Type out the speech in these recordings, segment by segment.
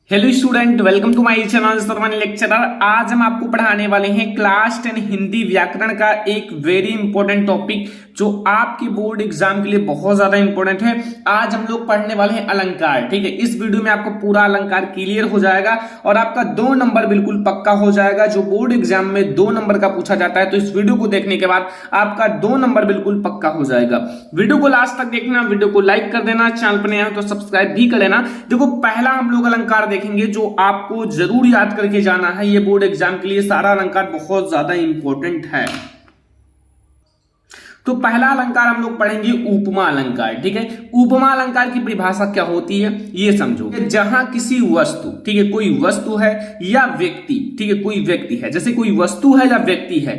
Hello student, welcome to my channel Sarwani lecturer. आज हम आपको पढ़ाने वाले हैं क्लास 10 हिंदी व्याकरण का एक वेरी इंपॉर्टेंट टॉपिक जो आपके बोर्ड एग्जाम के लिए बहुत ज्यादा इंपॉर्टेंट है। आज हम लोग पढ़ने वाले हैं अलंकार। ठीक है, इस वीडियो में आपको पूरा अलंकार क्लियर हो जाएगा और आपका 2 नंबर बिल्कुल पक्का हो जाएगा। जो बोर्ड एग्जाम में 2 नंबर का पूछा जाता है, तो इस वीडियो को देखने के बाद आपका 2 नंबर बिल्कुल पक्का हो जाएगा। वीडियो को लास्ट तक देखना, वीडियो को लाइक कर देना, चैनल पर नया हो तो सब्सक्राइब भी कर लेना। देखो, पहला हम लोग अलंकार देखेंगे जो आपको जरूर याद करके जाना है। ये बोर्ड एग्जाम के लिए सारा अलंकार बहुत ज्यादा इंपॉर्टेंट है। तो पहला अलंकार हम लोग पढ़ेंगे उपमा अलंकार। ठीक है, उपमा अलंकार की परिभाषा क्या होती है ये समझो। जहां किसी वस्तु, ठीक है, कोई वस्तु है या व्यक्ति, ठीक है, कोई व्यक्ति है, जैसे कोई वस्तु है या व्यक्ति है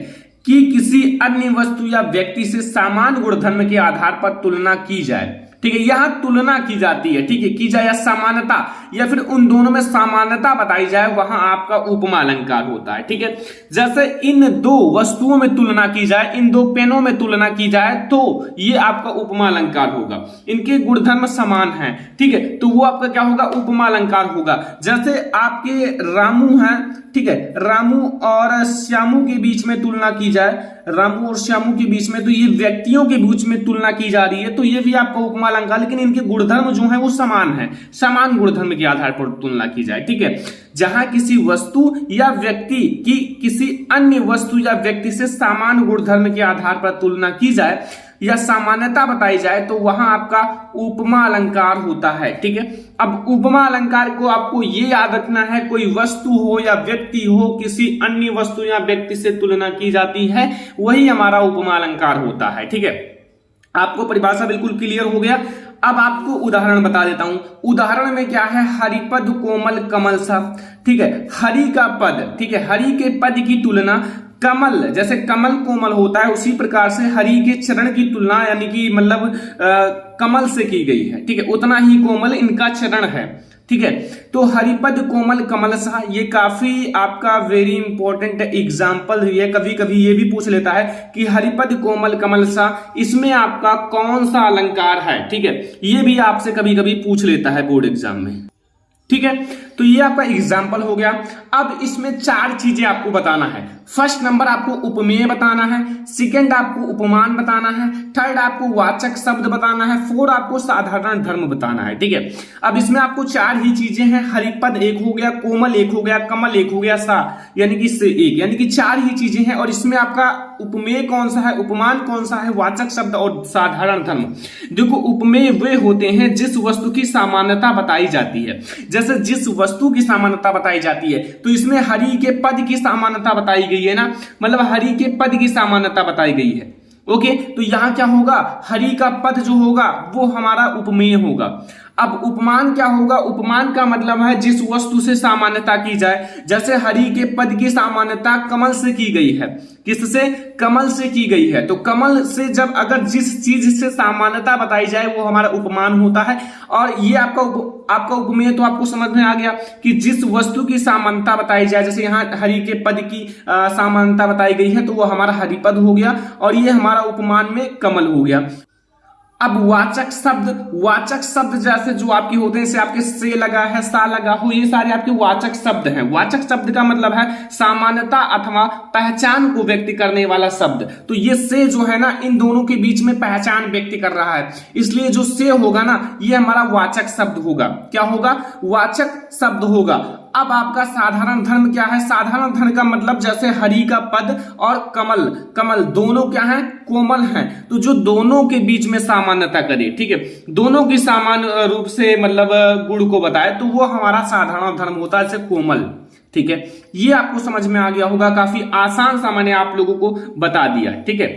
कि किसी अन्य वस्तु या व्यक्ति से समान गुणधर्म के आधार पर तुलना की जाए। ठीक है, यहां तुलना की जाती है, ठीक है, की जाए या समानता या फिर उन दोनों में समानता बताई जाए, वहां आपका उपमा अलंकार होता है। ठीक है, जैसे इन 2 वस्तुओं में तुलना की जाए, इन 2 पेनों में तुलना की जाए, तो ये आपका उपमा अलंकार होगा। इनके गुणधर्म समान हैं, ठीक है, तो वो आपका क्या होगा, उपमा अलंकार होगा। जैसे आपके रामू हैं, ठीक है, रामू और श्यामू के बीच में तुलना की जाए, रामू और श्यामू के बीच में, तो ये व्यक्तियों के बीच में तुलना की जा रही है, तो ये भी आपका उपमा अलंकार। लेकिन इनके गुणधर्म जो है वो समान है, समान गुणधर्म के आधार पर तुलना की जाए। ठीक है, जहां किसी वस्तु या व्यक्ति की किसी अन्य वस्तु या व्यक्ति से समान गुणधर्म के आधार पर तुलना की जाए या सामान्यता बताई जाए, तो वहां आपका उपमा अलंकार होता है। ठीक है, अब उपमा अलंकार को आपको ये याद रखना है, कोई वस्तु हो या व्यक्ति हो, किसी अन्य वस्तु या व्यक्ति से तुलना की जाती है, वही हमारा उपमा अलंकार होता है। ठीक है, आपको परिभाषा बिल्कुल क्लियर हो गया। अब आपको उदाहरण बता देता हूं। उदाहरण में क्या है, हरिपद कोमल कमल सा। ठीक है, हरि का पद, ठीक है, हरि के पद की तुलना कमल, जैसे कमल कोमल होता है उसी प्रकार से हरि के चरण की तुलना, यानी कि मतलब कमल से की गई है। ठीक है, उतना ही कोमल इनका चरण है। ठीक है, तो हरिपद कोमल कमल सा, ये काफी आपका वेरी इंपॉर्टेंट एग्जाम्पल है। कभी कभी ये भी पूछ लेता है कि हरिपद कोमल कमल सा, इसमें आपका कौन सा अलंकार है। ठीक है, ये भी आपसे कभी कभी पूछ लेता है बोर्ड एग्जाम में। ठीक है, तो ये आपका एग्जाम्पल हो गया। अब इसमें 4 चीजें आपको बताना है। फर्स्ट नंबर आपको उपमेय बताना है, सेकंड आपको उपमान बताना है, थर्ड आपको वाचक शब्द बताना है, 4 आपको साधारण धर्म बताना है। ठीक है, अब इसमें आपको 4 ही चीजें हैं। हरिपद एक हो गया, कोमल एक हो गया, कमल एक हो गया, सा यानी कि से एक, यानी कि 4 ही चीजें हैं। और इसमें आपका उपमेय कौन सा है, उपमान कौन सा है, वाचक शब्द और साधारण धर्म। देखो, उपमेय वे होते हैं जिस वस्तु की सामान्यता बताई जाती है। जैसे जिस वस्तु की सामान्यता बताई जाती है, तो इसमें हरि के पद की सामान्यता बताई गई है ना, मतलब हरि के पद की सामान्यता बताई गई है। ओके, तो यहां क्या होगा, हरि का पद जो होगा वो हमारा उपमेय होगा। अब उपमान क्या होगा, उपमान का मतलब है जिस वस्तु से सामान्यता की जाए। जैसे हरि के पद की सामान्यता कमल से की गई है, किससे, कमल से की गई है, तो कमल से जब अगर जिस चीज से सामान्यता बताई जाए वो हमारा उपमान होता है। और ये आपका उपमेय तो आपको समझ में आ गया कि जिस वस्तु की सामान्यता बताई जाए, जैसे यहाँ हरि के पद की सामान्यता बताई गई है, तो वो हमारा हरिपद हो गया और ये हमारा उपमान में कमल हो गया। अब वाचक शब्द जैसे जो आपके होते हैं, जैसे आपके से लगा है, सा लगा हो, ये सारे आपके वाचक शब्द हैं। वाचक शब्द का मतलब है सामान्यता अथवा पहचान को व्यक्त करने वाला शब्द। तो ये से जो है ना, इन दोनों के बीच में पहचान व्यक्त कर रहा है, इसलिए जो से होगा ना, ये हमारा वाचक शब्द होगा। क्या होगा, वाचक शब्द होगा। अब आपका साधारण धर्म क्या है, साधारण धर्म का मतलब जैसे हरि का पद और कमल दोनों क्या है, कोमल हैं, तो जो दोनों के बीच में सामान्यता करे, ठीक है, दोनों की समान रूप से मतलब गुण को बताए, तो वो हमारा साधारण धर्म होता है, जैसे कोमल। ठीक है, ये आपको समझ में आ गया होगा, काफी आसान सा मैंने आप लोगों को बता दिया। ठीक है,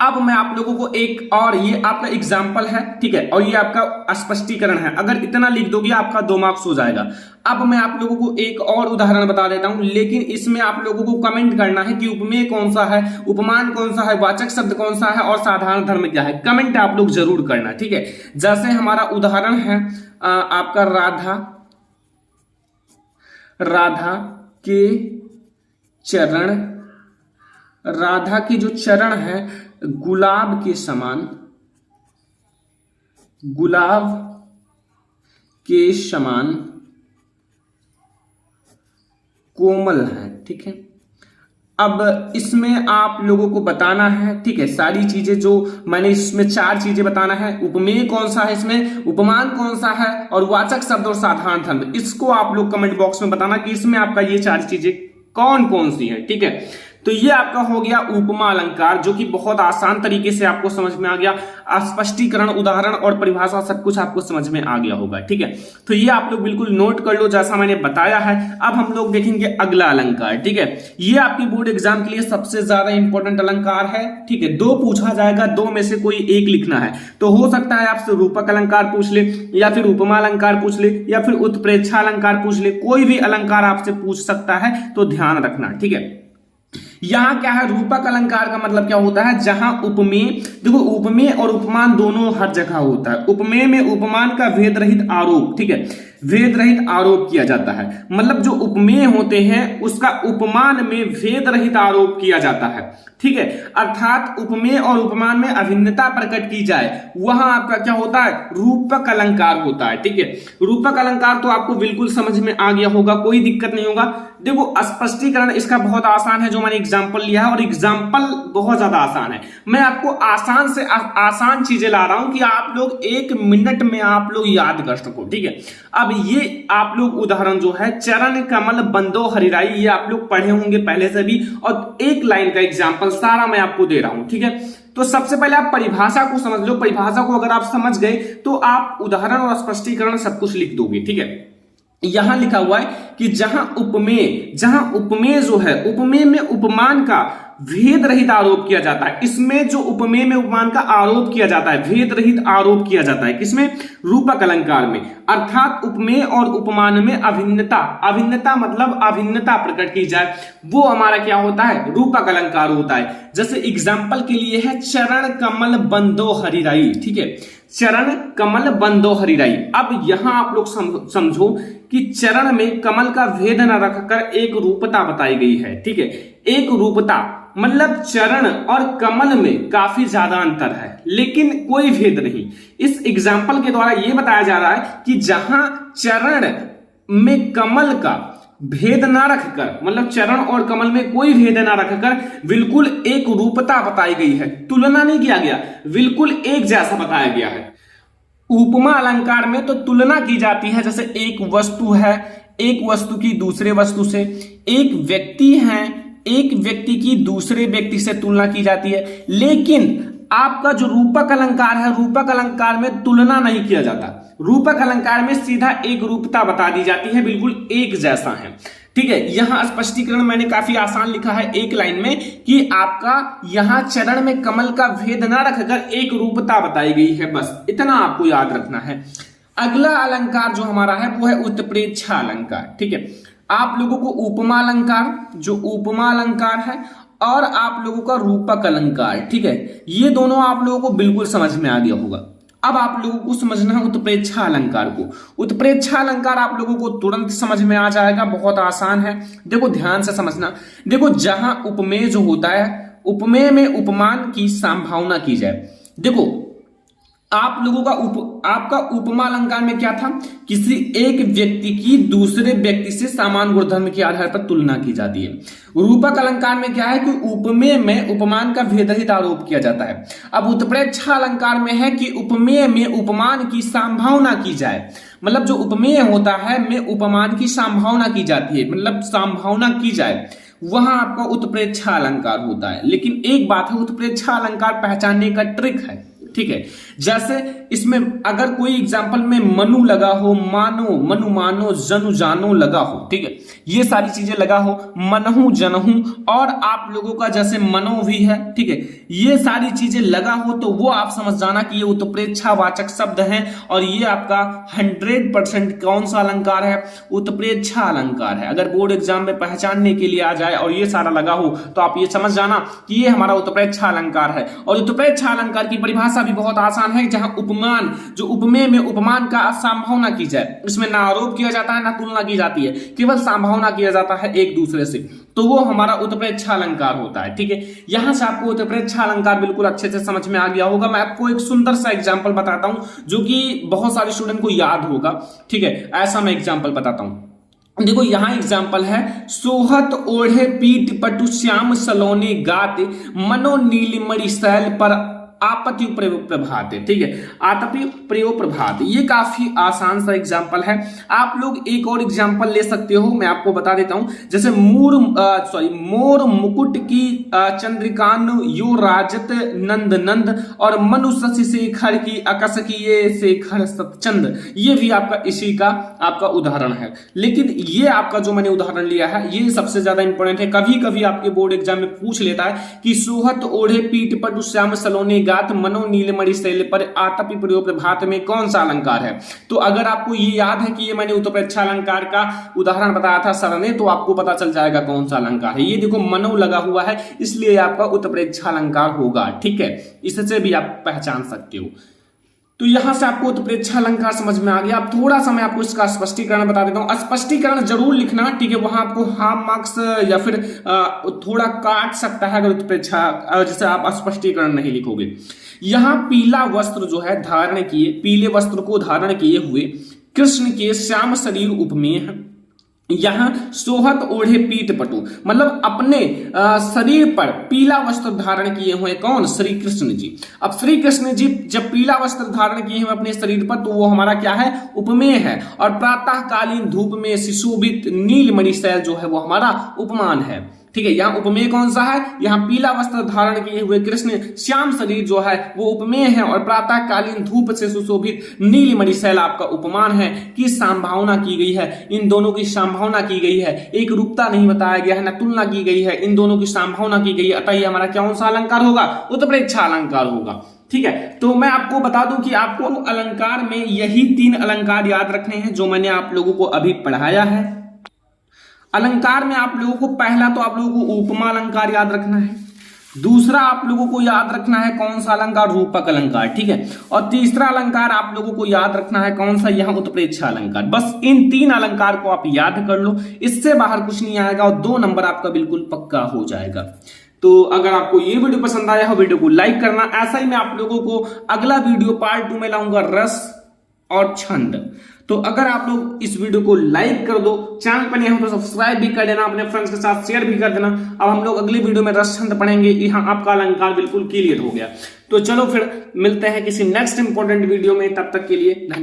अब मैं आप लोगों को एक और, ये आपका एग्जाम्पल है, ठीक है, और ये आपका स्पष्टीकरण है। अगर इतना लिख दोगे आपका 2 मार्क्स हो जाएगा। अब मैं आप लोगों को एक और उदाहरण बता देता हूं, लेकिन इसमें आप लोगों को कमेंट करना है कि उपमेय कौन सा है, उपमान कौन सा है, वाचक शब्द कौन सा है और साधारण धर्म क्या है। कमेंट आप लोग जरूर करना। ठीक है, जैसे हमारा उदाहरण है आपका राधा के चरण, राधा के जो चरण है गुलाब के समान, गुलाब के समान कोमल है, ठीक है। अब इसमें आप लोगों को बताना है, ठीक है, सारी चीजें जो मैंने इसमें 4 चीजें बताना है। उपमेय कौन सा है, इसमें उपमान कौन सा है, और वाचक शब्द और साधारण शब्द, इसको आप लोग कमेंट बॉक्स में बताना कि इसमें आपका ये 4 चीजें कौन कौन सी है, ठीक है। तो ये आपका हो गया उपमा अलंकार, जो कि बहुत आसान तरीके से आपको समझ में आ गया। स्पष्टीकरण, उदाहरण और परिभाषा सब कुछ आपको समझ में आ गया होगा, ठीक है। तो ये आप लोग बिल्कुल नोट कर लो जैसा मैंने बताया है। अब हम लोग देखेंगे अगला अलंकार, ठीक है। ये आपकी बोर्ड एग्जाम के लिए सबसे ज्यादा इंपॉर्टेंट अलंकार है, ठीक है। 2 पूछा जाएगा, 2 में से कोई एक लिखना है। तो हो सकता है आपसे रूपक अलंकार पूछ ले, या फिर उपमा अलंकार पूछ ले, या फिर उत्प्रेक्षा अलंकार पूछ ले। कोई भी अलंकार आपसे पूछ सकता है, तो ध्यान रखना, ठीक है। यहां क्या है, रूपक अलंकार का मतलब क्या होता है, जहां उपमेय, देखो उपमेय और उपमान दोनों हर जगह होता है। उपमेय में उपमान का भेद रहित आरोप, ठीक है, भेद रहित आरोप किया जाता है। मतलब जो उपमेय होते हैं उसका उपमान में भेद रहित आरोप किया जाता है, ठीक है। अर्थात उपमेय और उपमान में अभिन्नता प्रकट की जाए, वहां आपका क्या होता है, रूपक अलंकार होता है, ठीक है। रूपक अलंकार तो आपको बिल्कुल समझ में आ गया होगा, कोई दिक्कत नहीं होगा। देखो स्पष्टीकरण इसका बहुत आसान है, जो मैंने एग्जाम्पल लिया है, और एग्जाम्पल बहुत ज्यादा आसान है। मैं आपको आसान से आसान चीजें ला रहा हूं कि आप लोग 1 मिनट में आप लोग याद कर सको, ठीक है। अब ये आप लोग उदाहरण जो है, चरण कमल बंदो हरिराई, ये आप लोग पढ़े होंगे पहले से भी, और 1 लाइन का एग्जाम्पल सारा मैं आपको दे रहा हूं, ठीक है। तो सबसे पहले आप परिभाषा को समझ लो। परिभाषा को अगर आप समझ गए तो आप उदाहरण और स्पष्टीकरण सब कुछ लिख दोगे, ठीक है। यहां लिखा हुआ है कि जहां उपमेय जो है, उपमेय में उपमान का भेद रहित आरोप किया जाता है। इसमें जो उपमेय में उपमान का आरोप किया जाता है, भेद रहित आरोप किया जाता है, किसमें, रूपक अलंकार में। अर्थात उपमेय और उपमान में अभिन्नता मतलब अभिन्नता प्रकट की जाए, वो हमारा क्या होता है, रूपक अलंकार होता है। जैसे एग्जाम्पल के लिए है चरण कमल बंदो हरिराई, ठीक है, चरण कमल बंदो हरिराई। अब यहां आप लोग समझो कि चरण में कमल का भेद न रखकर एक रूपता बताई गई है, ठीक है। एक रूपता मतलब चरण और कमल में काफी ज्यादा अंतर है, लेकिन कोई भेद नहीं। इस एग्जाम्पल के द्वारा यह बताया जा रहा है कि जहां चरण में कमल का भेद ना रखकर, मतलब चरण और कमल में कोई भेद ना रखकर बिल्कुल एक रूपता बताई गई है, तुलना नहीं किया गया, बिल्कुल एक जैसा बताया गया है। उपमा अलंकार में तो तुलना की जाती है, जैसे एक वस्तु है, एक वस्तु की दूसरे वस्तु से, एक व्यक्ति है, एक व्यक्ति की दूसरे व्यक्ति से तुलना की जाती है। लेकिन आपका जो रूपक अलंकार है, रूपक अलंकार में तुलना नहीं किया जाता। रूपक अलंकार में सीधा एक रूपता बता दी जाती है, बिल्कुल एक जैसा है, ठीक है। यहां स्पष्टीकरण मैंने काफी आसान लिखा है 1 लाइन में, कि आपका यहां चरण में कमल का भेद ना रखकर एक रूपता बताई गई है, बस इतना आपको याद रखना है। अगला अलंकार जो हमारा है वो है उत्प्रेक्षा अलंकार, ठीक है। आप लोगों को उपमा अलंकार, जो उपमा अलंकार है, और आप लोगों का रूपक अलंकार, ठीक है, ये दोनों आप लोगों को बिल्कुल समझ में आ गया होगा। अब आप लोगों को समझना है उत्प्रेक्षा अलंकार को। उत्प्रेक्षा अलंकार आप लोगों को तुरंत समझ में आ जाएगा, बहुत आसान है। देखो ध्यान से समझना। देखो जहां उपमेय जो होता है, उपमेय में उपमान की संभावना की जाए। देखो आप लोगों का आपका उपमा अलंकार में क्या था, किसी एक व्यक्ति की दूसरे व्यक्ति से समान गुणधर्म के आधार पर तुलना की जाती है। रूपक अलंकार में क्या है कि उपमेय में उपमान का भेद रहित आरोप किया जाता है। अब उत्प्रेक्षा अलंकार में है कि उपमेय में उपमान की संभावना की जाए, मतलब जो उपमेय होता है में उपमान की संभावना की जाती है, मतलब संभावना की जाए, वहां आपका उत्प्रेक्षा अलंकार होता है। लेकिन एक बात है, उत्प्रेक्षा अलंकार पहचानने का ट्रिक है, ठीक है। जैसे इसमें अगर कोई एग्जाम्पल में मनु लगा हो, मानो, मनु मानो, जनु जानो लगा हो, ठीक है, ये सारी चीजें लगा हो, मनहु जनहु, और आप लोगों का जैसे मनो भी है, ठीक है, ये सारी चीजें लगा हो, तो वो आप समझ जाना कि ये उत्प्रेक्षावाचक शब्द हैं, और ये आपका 100% कौन सा अलंकार है, उत्प्रेक्षा अलंकार है। अगर बोर्ड एग्जाम में पहचानने के लिए आ जाए और ये सारा लगा हो, तो आप ये समझ जाना कि ये हमारा उत्प्रेक्षा अलंकार है। और उत्प्रेक्षा अलंकार की परिभाषा भी बहुत आसान है, जहां उपमान, जो उपमेय में उपमान का संभावना की जाए, इसमें ना आरोप किया जाता है ना तुलना की जाती है, केवल संभावना किया जाता है एक दूसरे से, तो वो हमारा उत्प्रेक्षा अलंकार होता है, ठीक है। यहां से आपको उत्प्रेक्षा अलंकार बिल्कुल अच्छे से समझ में आ गया होगा। मैं आपको एक सुंदर सा एग्जांपल बताता हूं जो कि बहुत सारे स्टूडेंट को याद होगा, ठीक है। ऐसा मैं एग्जांपल बताता हूं। देखो यहाँ एग्जाम्पल है, सोहत ओढ़े पीठ पटु श्याम सलोने गाते मनो नीलिमणि शैल पर आपत्ति प्रभात है। ठीक है, आतपी प्रयोग प्रभात, ये काफी आसान सा एग्जाम्पल है। आप लोग एक और एग्जाम्पल ले सकते हो, मैं आपको बता देता हूं, जैसे मोर मुकुट की चंद्रिकान यो राजत नंद नंद और मनु शशि शेखर की अकस की ये शेखर सतचंद, ये भी आपका इसी का आपका उदाहरण है। लेकिन ये आपका जो मैंने उदाहरण लिया है ये सबसे ज्यादा इंपॉर्टेंट है। कभी कभी आपके बोर्ड एग्जाम में पूछ लेता है कि सोहत ओढ़े पीठ पटु श्याम सलोने मनो नीलमणि शैल पर आतपी प्रयोग प्रभात में कौन सा अलंकार है। तो अगर आपको ये याद है कि ये मैंने उत्प्रेक्षा अलंकार का उदाहरण बताया था सर ने, तो आपको पता चल जाएगा कौन सा अलंकार है। ये देखो मनो लगा हुआ है, इसलिए आपका उत्प्रेक्षा अलंकार होगा। ठीक है, इससे भी आप पहचान सकते हो। तो यहां से आपको उत्प्रेक्षा अलंकार समझ में आ गया। अब थोड़ा सा मैं आपको इसका स्पष्टीकरण बता देता हूं। स्पष्टीकरण जरूर लिखना, ठीक है, वहां आपको हाफ मार्क्स या फिर थोड़ा काट सकता है अगर उत्प्रेक्षा जैसे आप स्पष्टीकरण नहीं लिखोगे। यहां पीला वस्त्र जो है धारण किए, पीले वस्त्र को धारण किए हुए कृष्ण के श्याम शरीर उपमेय है। यहां सोहत ओढ़े पीठ पटु, मतलब अपने शरीर पर पीला वस्त्र धारण किए हुए कौन, श्री कृष्ण जी। अब श्री कृष्ण जी जब पीला वस्त्र धारण किए हुए अपने शरीर पर, तो वो हमारा क्या है, उपमेय है। और प्रातःकालीन धूप में सुशोभित नीलमणि शैल जो है वो हमारा उपमान है। ठीक है, यहाँ उपमेय कौन सा है, यहाँ पीला वस्त्र धारण किए हुए कृष्ण श्याम शरीर जो है वो उपमेय है, और प्रातःकालीन धूप से सुशोभित नीलमणि शैल आपका उपमान है। कि संभावना की गई है, इन दोनों की संभावना की गई है, एक रूपता नहीं बताया गया है, न तुलना की गई है, इन दोनों की संभावना की गई है। अतः ये हमारा कौन सा अलंकार होगा, उत्प्रेक्षा अलंकार होगा। ठीक है, तो मैं आपको बता दूं कि आपको अलंकार में यही 3 अलंकार याद रखने हैं जो मैंने आप लोगों को अभी पढ़ाया है। अलंकार में आप लोगों को पहला तो आप लोगों को उपमा अलंकार याद रखना है, दूसरा आप लोगों को याद रखना है कौन सा अलंकार, रूपक अलंकार। ठीक है, और तीसरा अलंकार आप लोगों को याद रखना है कौन सा, यहां उत्प्रेक्षा अलंकार। बस इन 3 अलंकार को आप याद कर लो, इससे बाहर कुछ नहीं आएगा और 2 नंबर आपका बिल्कुल पक्का हो जाएगा। तो अगर आपको ये वीडियो पसंद आया हो, वीडियो को लाइक करना। ऐसा ही मैं आप लोगों को अगला वीडियो पार्ट 2 में लाऊंगा, रस और छंद। तो अगर आप लोग इस वीडियो को लाइक कर दो, चैनल पर नए हो तो सब्सक्राइब भी कर देना, अपने फ्रेंड्स के साथ शेयर भी कर देना। अब हम लोग अगली वीडियो में रस छंद पढ़ेंगे। यहाँ आपका अलंकार बिल्कुल क्लियर हो गया। तो चलो फिर मिलते हैं किसी नेक्स्ट इंपॉर्टेंट वीडियो में, तब तक के लिए धन्यवाद।